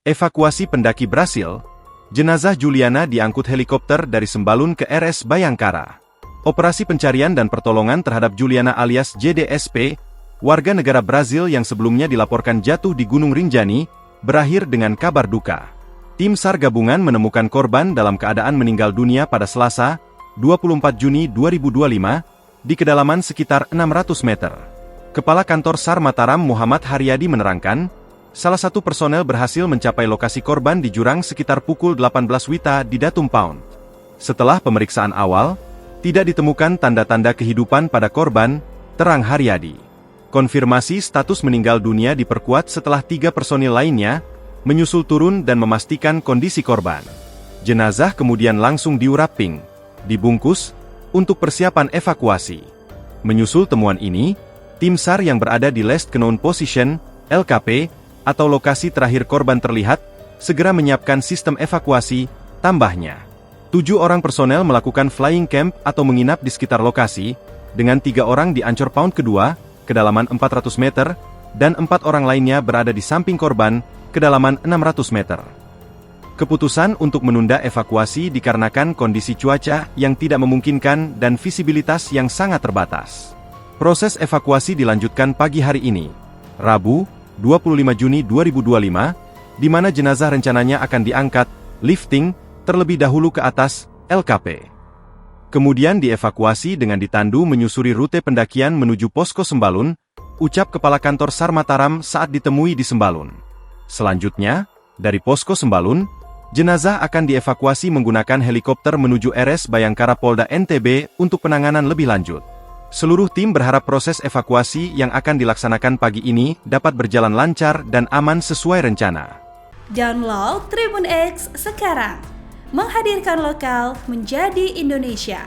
Evakuasi pendaki Brasil. Jenazah Juliana diangkut helikopter dari Sembalun ke RS Bayangkara. Operasi pencarian dan pertolongan terhadap Juliana alias JDSP, warga negara Brazil yang sebelumnya dilaporkan jatuh di Gunung Rinjani, berakhir dengan kabar duka. Tim SAR gabungan menemukan korban dalam keadaan meninggal dunia pada Selasa, 24 Juni 2025, di kedalaman sekitar 600 meter. Kepala Kantor SAR Mataram Muhammad Haryadi menerangkan, salah satu personel berhasil mencapai lokasi korban di jurang sekitar pukul 18 WITA di Datum Pound. Setelah pemeriksaan awal, tidak ditemukan tanda-tanda kehidupan pada korban, terang Haryadi. Konfirmasi status meninggal dunia diperkuat setelah 3 personil lainnya menyusul turun dan memastikan kondisi korban. Jenazah kemudian langsung diuraping, dibungkus, untuk persiapan evakuasi. Menyusul temuan ini, tim SAR yang berada di Last Known Position, LKP, atau lokasi terakhir korban terlihat, segera menyiapkan sistem evakuasi, tambahnya. 7 orang personel melakukan flying camp atau menginap di sekitar lokasi, dengan 3 orang di Ancor Pound kedua, kedalaman 400 meter, dan 4 orang lainnya berada di samping korban, kedalaman 600 meter. Keputusan untuk menunda evakuasi dikarenakan kondisi cuaca yang tidak memungkinkan dan visibilitas yang sangat terbatas. Proses evakuasi dilanjutkan pagi hari ini, Rabu, 25 Juni 2025, di mana jenazah rencananya akan diangkat, lifting, terlebih dahulu ke atas, LKP. Kemudian dievakuasi dengan ditandu menyusuri rute pendakian menuju Posko Sembalun, ucap Kepala Kantor SAR Mataram saat ditemui di Sembalun. Selanjutnya, dari Posko Sembalun, jenazah akan dievakuasi menggunakan helikopter menuju RS Bayangkara Polda NTB untuk penanganan lebih lanjut. Seluruh tim berharap proses evakuasi yang akan dilaksanakan pagi ini dapat berjalan lancar dan aman sesuai rencana. Download Tribun X sekarang, menghadirkan lokal menjadi Indonesia.